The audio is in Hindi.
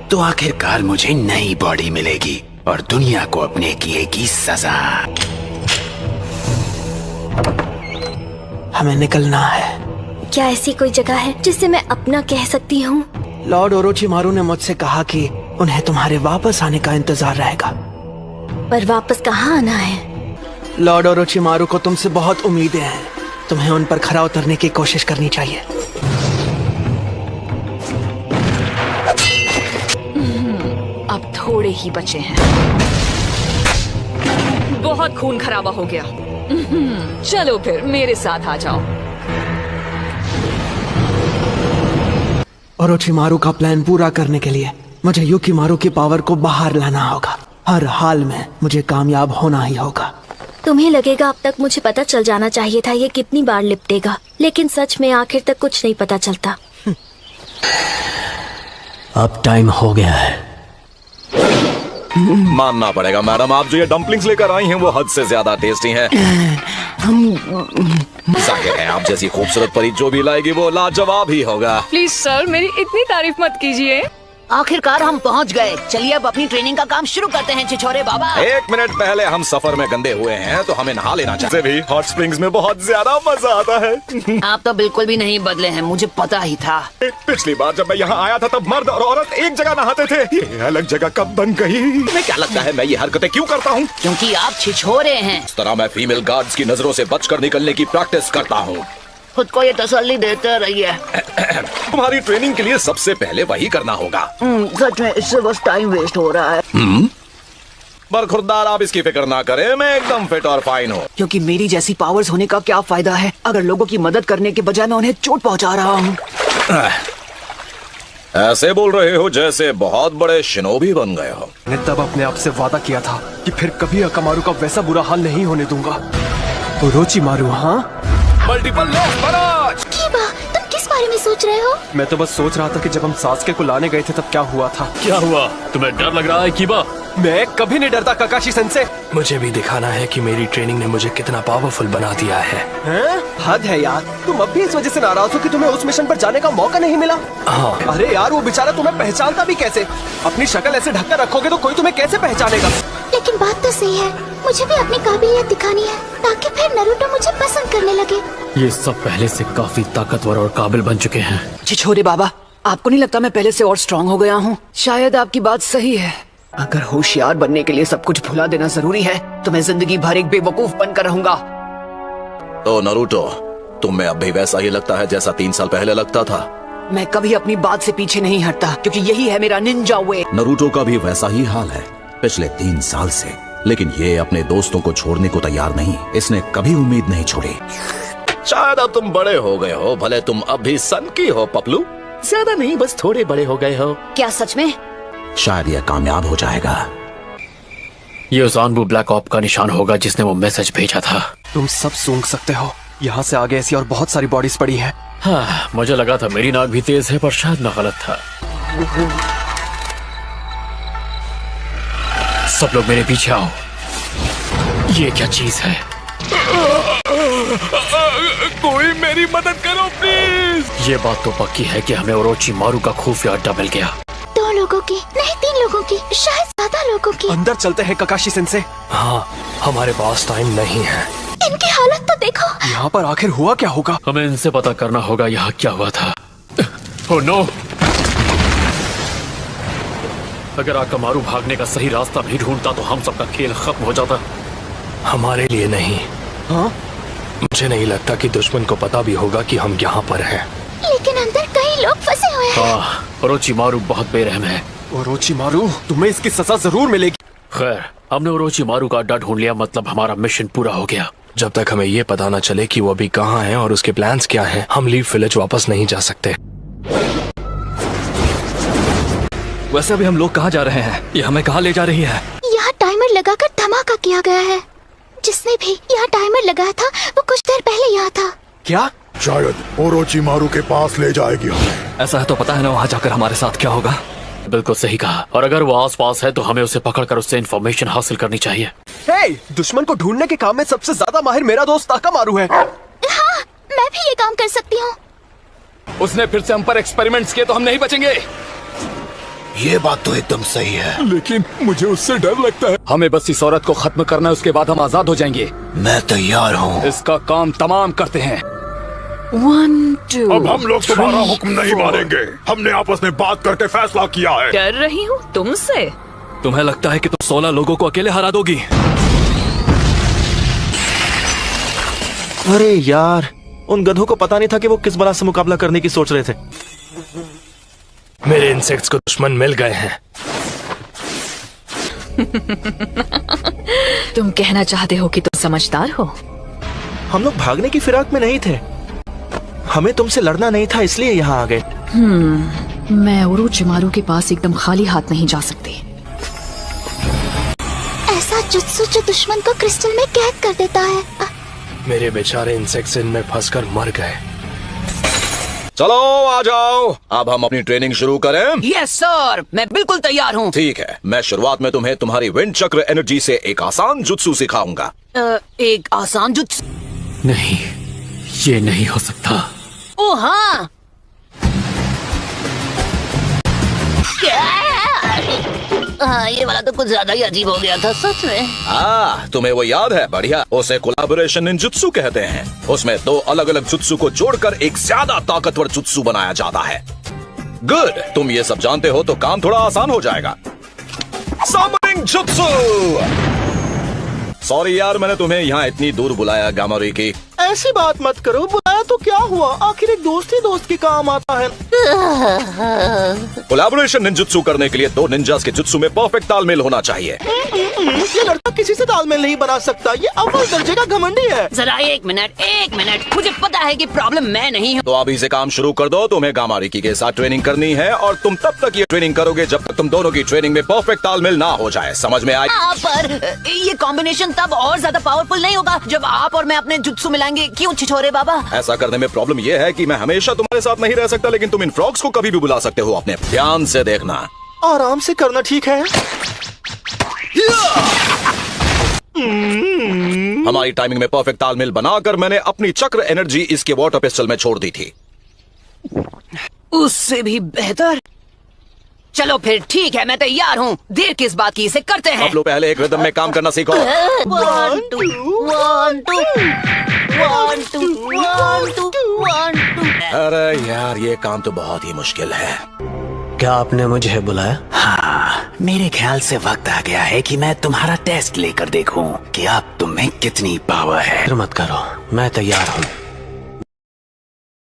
तो आखिरकार मुझे नई बॉडी मिलेगी और दुनिया को अपने किए की सजा। हमें निकलना है। क्या ऐसी कोई जगह है जिसे मैं अपना कह सकती हूँ? लॉर्ड ओरोचिमारू ने मुझसे कहा कि उन्हें तुम्हारे वापस आने का इंतजार रहेगा। पर वापस कहाँ आना है? लॉर्ड ओरोचिमारू को तुमसे बहुत उम्मीदें हैं। तुम्हें उन पर खरा उतरने की कोशिश करनी चाहिए। अब थोड़े ही बचे हैं। बहुत खून खराबा हो गया। चलो फिर मेरे साथ आ जाओ। ओरोचिमारू का प्लान पूरा करने के लिए मुझे युकिमारू की पावर को बाहर लाना होगा। हर हाल में मुझे कामयाब होना ही होगा। तुम्हें लगेगा अब तक मुझे पता चल जाना चाहिए था ये कितनी बार लिपटेगा, लेकिन सच में आखिर तक कुछ नहीं पता चलता। अब टाइम हो गया है। मानना पड़ेगा मैडम, आप जो ये डम्पलिंग्स लेकर आई हैं वो हद से ज्यादा टेस्टी हैं। जाहिर है आप जैसी खूबसूरत परी जो भी लाएगी वो लाजवाब ही होगा। प्लीज सर, मेरी इतनी तारीफ मत कीजिए। आखिरकार हम पहुंच गए। चलिए अब अपनी ट्रेनिंग का काम शुरू करते हैं छिछोरे बाबा। 1 मिनट पहले हम सफर में गंदे हुए हैं तो हमें नहा लेना चाहिए। भी हॉट स्प्रिंग्स में बहुत ज्यादा मजा आता है। आप तो बिल्कुल भी नहीं बदले हैं, मुझे पता ही था। पिछली बार जब मैं यहाँ आया था तब मर्द और औरत एक जगह नहाते थे। ये अलग जगह कब बन गई? तुम्हें क्या लगता है मैं ये हरकतें क्यों करता हूँ? क्योंकि आप छिछोरे हैं। इस तरह मैं फीमेल गार्ड्स की नजरों से बचकर निकलने की प्रैक्टिस करता हूँ। खुद को ये तसल्ली देते रहिए। तुम्हारी ट्रेनिंग के लिए सबसे पहले वही करना होगा। सच में इससे बस टाइम वेस्ट हो रहा है। बरखुरदार आप इसकी फिक्र ना करें, मैं एकदम फिट और फाइन हूँ। क्योंकि मेरी जैसी पावर्स होने का क्या फायदा है अगर लोगों की मदद करने के बजाय मैं उन्हें चोट पहुंचा रहा हूँ। ऐसे बोल रहे हो जैसे बहुत बड़े शिनोबी बन गए हो। मैंने तब अपने आप से वादा किया था कि फिर कभी अकामारू का वैसा बुरा हाल नहीं होने दूंगा। ओरोचिमारू, हाँ? Multiple left barrage. कीबा, तुम किस बारे में सोच रहे हो? मैं तो बस सोच रहा था कि जब हम सासुके को लाने गए थे तब क्या हुआ था। क्या हुआ? तुम्हें डर लग रहा है कीबा? मैं कभी नहीं डरता काकाशी सेंसे। मुझे भी दिखाना है कि मेरी ट्रेनिंग ने मुझे कितना पावरफुल बना दिया है। हद है यार, तुम अब भी इस वजह से नाराज हो कि तुम्हें उस मिशन पर जाने का मौका नहीं मिला। हाँ। अरे यार, वो बेचारा तुम्हें पहचानता भी कैसे? अपनी शक्ल ऐसे ढककर रखोगे तो कोई तुम्हें कैसे पहचानेगा? लेकिन बात तो सही है, मुझे भी अपनी काबिलियत दिखानी है ताकि फिर नारुतो मुझे पसंद करने लगे। ये सब पहले से काफी ताकतवर और काबिल बन चुके हैं। छिछोरे बाबा, आपको नहीं लगता मैं पहले से और स्ट्रांग हो गया हूँ? शायद आपकी बात सही है। अगर होशियार बनने के लिए सब कुछ भुला देना जरूरी है तो मैं जिंदगी भर एक बेवकूफ बनकर रहूंगा। तो नारुतो, तुम्हें अब भी वैसा ही लगता है जैसा 3 साल पहले लगता था? मैं कभी अपनी बात से पीछे नहीं हटता क्योंकि यही है मेरा निंजा वे। नारुतो का भी वैसा ही हाल है पिछले 3 साल से, लेकिन ये अपने दोस्तों को छोड़ने को तैयार नहीं। इसने कभी उम्मीद नहीं छोड़ी। शायद अब तुम बड़े हो गए हो, भले तुम अब भी सन की हो पपलू। ज्यादा नहीं, बस थोड़े बड़े हो गए हो। क्या सच में? शायद यह कामयाब हो जाएगा। ये उस आनबू ब्लैक ऑप का निशान होगा जिसने वो मैसेज भेजा था। तुम सब सूंघ सकते हो। यहाँ से आगे ऐसी और बहुत सारी बॉडीज पड़ी हैं। हाँ, मुझे लगा था मेरी नाक भी तेज है, पर शायद मैं गलत था। सब लोग मेरे पीछे आओ। ये क्या चीज है? कोई मेरी मदद करो प्लीज। ये बात तो पक्की है कि हमें ओरोचिमारू का खुफिया अड्डा मिल गया। 2 लोगों की नहीं, 3 लोगों की, शायद ज्यादा लोगों की। अंदर चलते हैं काकाशी सेंसे। हाँ, हमारे पास टाइम नहीं है। इनकी हालत तो देखो। यहाँ पर आखिर हुआ क्या होगा? हमें इनसे पता करना होगा यहाँ क्या हुआ था। Oh no! अगर आकामारू भागने का सही रास्ता भी ढूंढता तो हम सबका खेल खत्म हो जाता। हमारे लिए नहीं। हाँ? मुझे नहीं लगता कि दुश्मन को पता भी होगा कि हम यहाँ पर हैं। लेकिन अंदर कई लोग फंसे हुए हैं। हाँ, ओरोचिमारू बहुत बेरहम है। ओरोचिमारू, तुम्हें इसकी सजा जरूर मिलेगी। खैर, हमने ओरोचिमारू का अड्डा ढूंढ लिया, मतलब हमारा मिशन पूरा हो गया। जब तक हमें ये पता न चले कि वो अभी कहाँ है और उसके प्लान्स क्या हैं, हम लीफ विलेज वापस नहीं जा सकते। वैसे अभी हम लोग कहाँ जा रहे हैं? ये हमें कहाँ ले जा रही है? यहाँ टाइमर लगाकर धमाका किया गया है। जिसने भी यहाँ टाइमर लगाया था वो कुछ देर पहले यहाँ था। क्या? शायद ओरोचिमारू के पास ले जाएगी हमें। ऐसा है तो पता है ना वहाँ जाकर हमारे साथ क्या होगा? बिल्कुल सही कहा। और अगर वो आसपास है तो हमें उसे पकड़कर उससे इन्फॉर्मेशन हासिल करनी चाहिए। हे, दुश्मन को ढूंढने के काम में सबसे ज्यादा माहिर मेरा दोस्त आकामारू है। हाँ, मैं भी ये काम कर सकती हूँ। उसने फिर से हम पर एक्सपेरिमेंट्स किए तो हम नहीं बचेंगे। ये बात तो एकदम सही है, लेकिन मुझे उससे डर लगता है। हमें बस इस औरत को खत्म करना है, उसके बाद हम आजाद हो जाएंगे। मैं तैयार हूँ। इसका काम तमाम करते हैं। 1 2 अब हम लोग तुम्हारा हुक्म नहीं मानेंगे। हमने आपस में बात करके फैसला किया है। डर रही हूँ तुमसे? तुम्हें लगता है कि तुम 16 लोगों को अकेले हरा दोगी? अरे यार, उन गधों को पता नहीं था कि वो किस बला से मुकाबला करने की सोच रहे थे। मेरे इंसेक्ट्स को दुश्मन मिल गए हैं। तुम कहना चाहते हो कि तुम समझदार हो? हम लोग भागने की फिराक में नहीं थे। हमें तुमसे लड़ना नहीं था, इसलिए यहाँ आ गए। मैं ओरोचिमारू के पास एकदम खाली हाथ नहीं जा सकती। ऐसा जुत्सु जो दुश्मन को क्रिस्टल में कैद कर देता है। मेरे बेचारे इंसेक्ट्स इनमें फंसकर मर गए। चलो आ जाओ, अब हम अपनी ट्रेनिंग शुरू करें। यस सर, मैं बिल्कुल तैयार हूँ। ठीक है, मैं शुरुआत में तुम्हें तुम्हारी विंड चक्र एनर्जी से एक आसान जुत्सु सिखाऊंगा। एक आसान जुत्सु? नहीं, ये नहीं हो सकता। ओ हाँ, ये वाला तो कुछ ज्यादा ही अजीब हो गया था सच में। तुम्हें वो याद है? बढ़िया, उसे कोलैबोरेशन निंजुत्सु कहते हैं। उसमें 2 अलग अलग जुत्सु को जोड़कर एक ज्यादा ताकतवर जुत्सु बनाया जाता है। गुड, तुम ये सब जानते हो तो काम थोड़ा आसान हो जाएगा। समरिंग जुत्सु। सॉरी यार, मैंने तुम्हें यहाँ इतनी दूर बुलाया गामारुकी। ऐसी बात मत करो, बुलाया तो क्या हुआ, आखिर एक दोस्त ही दोस्त के काम आता है। कोलैबोरेशन निंजुत्सु करने के लिए 2 निंजास के जुत्सु में परफेक्ट तालमेल होना चाहिए। ये लड़का किसी से तालमेल नहीं बना सकता, ये अव्वल दर्जे का घमंडी है। जरा एक मिनट, मुझे पता है कि प्रॉब्लम मैं नहीं हूँ। तो अभी से काम शुरू कर दो। तुम्हें गामारुकी के साथ ट्रेनिंग करनी है और तुम तब तक ये ट्रेनिंग करोगे जब तक तुम दोनों की ट्रेनिंग में परफेक्ट तालमेल ना हो जाए। समझ में आई? पर ये कॉम्बिनेशन तब और ज्यादा पावरफुल नहीं होगा जब आप और मैं अपने जुत्सु मिलाएंगे। क्यों छिछोरे बाबा? ऐसा करने में प्रॉब्लम ये है कि मैं हमेशा तुम्हारे साथ नहीं रह सकता, लेकिन तुम इन फ्रॉग्स को कभी भी बुला सकते हो। अपने ध्यान से देखना। आराम से करना, ठीक है? हमारी टाइमिंग में परफेक्ट तालमेल बनाकर मैंने अपनी चक्र एनर्जी इसके वाटर पिस्टल में छोड़ दी थी। उससे भी बेहतर? चलो फिर ठीक है, मैं तैयार हूँ। देर किस बात की, इसे करते हैं। अब लोग पहले एक रिदम में काम करना सीखो। 1 2 1 2 1 2 1 2 1 2। अरे यार, ये काम तो बहुत ही मुश्किल है। क्या आपने मुझे बुलाया? हाँ, मेरे ख्याल से वक्त आ गया है कि मैं तुम्हारा टेस्ट लेकर देखूं कि अब तुम में कितनी पावर है। फिर मत करो, मैं तैयार हूँ।